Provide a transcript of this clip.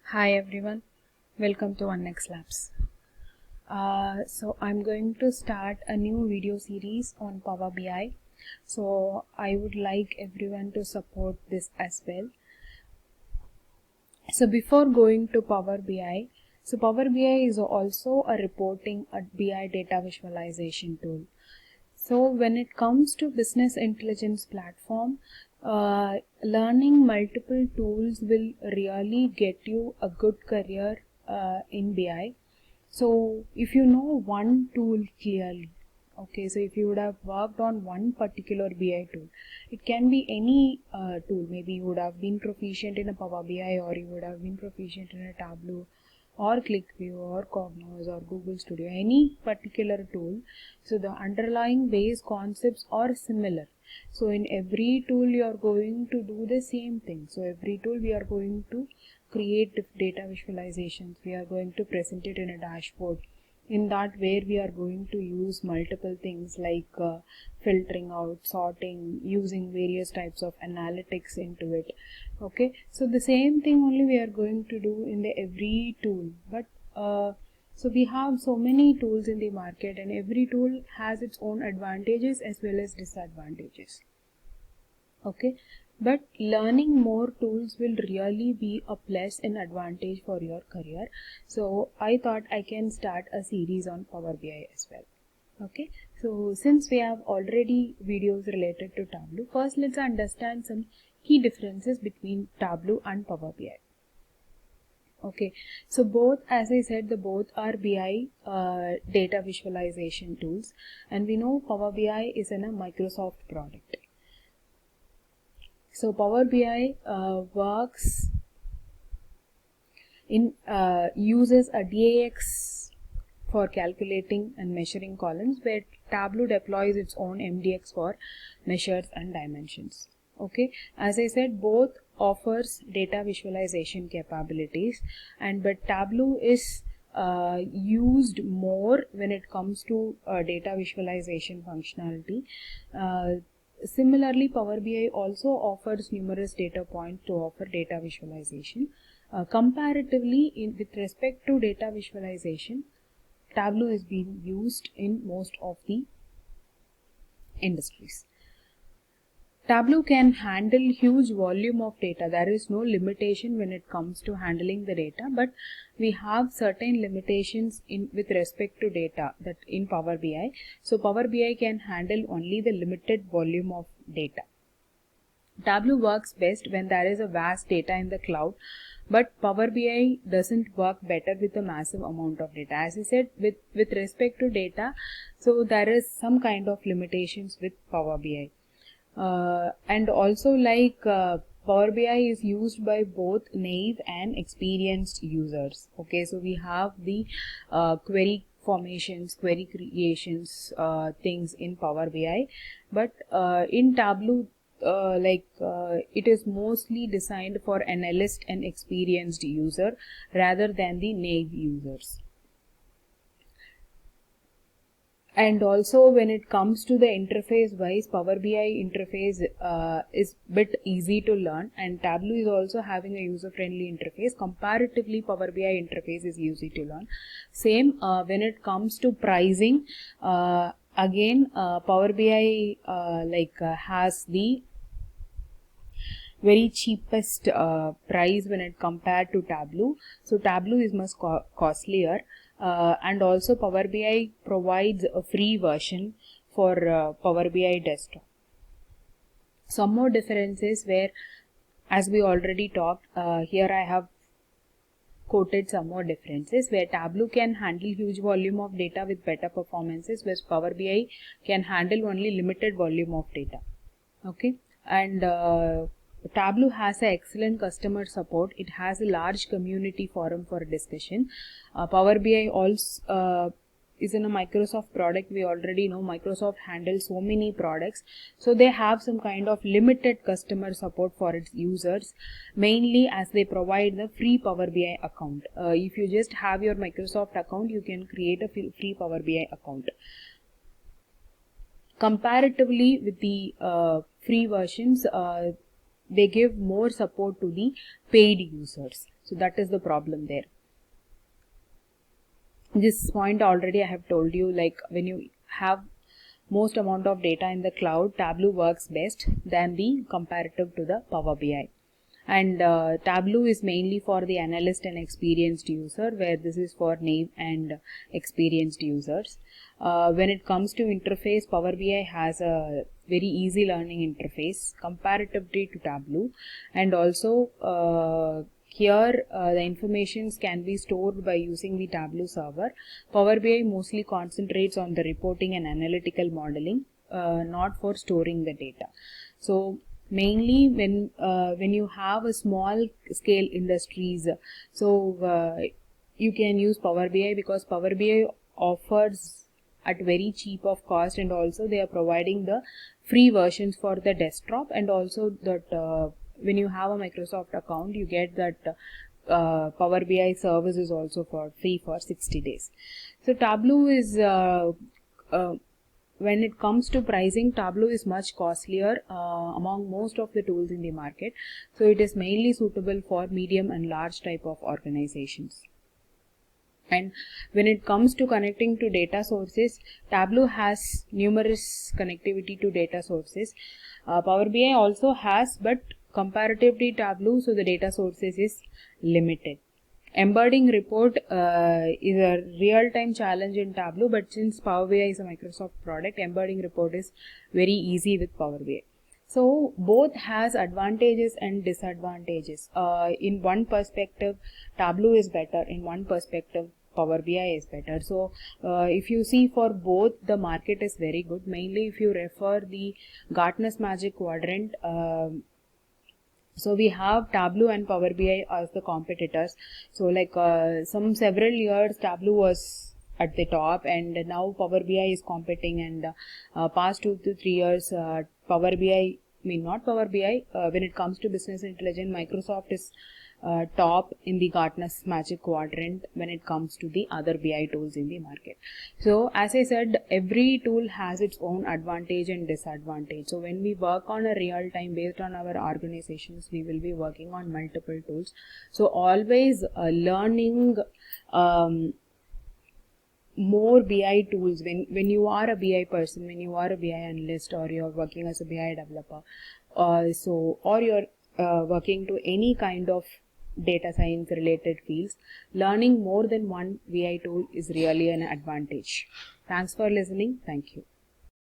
Hi everyone, welcome to OneX Labs. So I'm going to start a new video series on Power BI. So I would like everyone to support this as well. So before going to Power BI, so Power BI is also a BI data visualization tool. So when it comes to business intelligence platform, learning multiple tools will really get you a good career in BI. So if you know one tool clearly, okay, so if you would have worked on one particular BI tool, it can be any tool. Maybe you would have been proficient in a Power BI, or you would have been proficient in a Tableau or ClickView or Cognos or Google Studio, any particular tool. So the underlying base concepts are similar. So in every tool you are going to do the same thing. So every tool we are going to create data visualizations. We are going to present it in a dashboard. In that where we are going to use multiple things like filtering out, sorting, using various types of analytics into it. Okay, so the same thing only we are going to do in the every tool. But so we have so many tools in the market, and every tool has its own advantages as well as disadvantages. Okay, but learning more tools will really be a plus and advantage for your career. So I thought I can start a series on Power BI as well. Okay, so since we have already videos related to Tableau, first let's understand some key differences between Tableau and Power BI. Okay, so both, as I said, both are BI data visualization tools, and we know Power BI is a Microsoft product. So Power BI works in uses a DAX for calculating and measuring columns, where Tableau deploys its own MDX for measures and dimensions. Okay, as I said, both offers data visualization capabilities, but Tableau is used more when it comes to data visualization functionality. Similarly, Power BI also offers numerous data points to offer data visualization. Comparatively, with respect to data visualization, Tableau is being used in most of the industries. Tableau can handle huge volume of data. There is no limitation when it comes to handling the data, but we have certain limitations with respect to data that in Power BI. So Power BI can handle only the limited volume of data. Tableau works best when there is a vast data in the cloud, but Power BI doesn't work better with a massive amount of data. As I said, with respect to data, so there is some kind of limitations with Power BI. And also Power BI is used by both naive and experienced users. Okay, so we have the query formations, query creations things in Power BI, but in Tableau it is mostly designed for analyst and experienced user rather than the naive users. And also when it comes to the interface wise, Power BI interface is bit easy to learn, and Tableau is also having a user friendly interface. Comparatively, Power BI interface is easy to learn. Same when it comes to pricing, again Power BI has the very cheapest price when it compared to Tableau. So Tableau is much costlier, and also Power BI provides a free version for Power BI desktop. Some more differences where, as we already talked, here I have quoted some more differences where Tableau can handle huge volume of data with better performances, whereas Power BI can handle only limited volume of data. Okay, and Tableau has an excellent customer support. It has a large community forum for discussion. Power BI also is in a Microsoft product. We already know Microsoft handles so many products, so they have some kind of limited customer support for its users, mainly as they provide the free Power BI account. If you just have your Microsoft account, you can create a free Power BI account. Comparatively with the free versions, they give more support to the paid users. So that is the problem there. This point already I have told you, like when you have most amount of data in the cloud, Tableau works best than the comparative to the Power BI. And Tableau is mainly for the analyst and experienced user, where this is for new and experienced users. When it comes to interface, Power BI has a very easy learning interface comparatively to Tableau, and also here the informations can be stored by using the Tableau server. Power BI mostly concentrates on the reporting and analytical modeling, not for storing the data. So mainly when you have a small scale industries, so you can use Power BI, because Power BI offers at very cheap of cost, and also they are providing the free versions for the desktop, and also that when you have a Microsoft account, you get that Power BI service is also for free for 60 days. So Tableau is when it comes to pricing, Tableau is much costlier among most of the tools in the market. So it is mainly suitable for medium and large type of organizations. And when it comes to connecting to data sources, Tableau has numerous connectivity to data sources. Power BI also has, but comparatively Tableau, so the data sources is limited. Embedding report is a real-time challenge in Tableau, but since Power BI is a Microsoft product, embedding report is very easy with Power BI. So both has advantages and disadvantages. In one perspective, Tableau is better. In one perspective, Power BI is better. So if you see for both, the market is very good. Mainly if you refer the Gartner's Magic Quadrant, so we have Tableau and Power BI as the competitors. So like several years Tableau was at the top, and now Power BI is competing, and past 2 to 3 years Power BI, not Power BI, when it comes to business intelligence, Microsoft is top in the Gartner's Magic Quadrant when it comes to the other BI tools in the market. So as I said, every tool has its own advantage and disadvantage. So when we work on a real time based on our organizations, we will be working on multiple tools. So always learning more BI tools when you are a BI person, when you are a BI analyst, or you're working as a BI developer, or you're working to any kind of data science related fields, learning more than one BI tool is really an advantage. Thanks for listening. Thank you.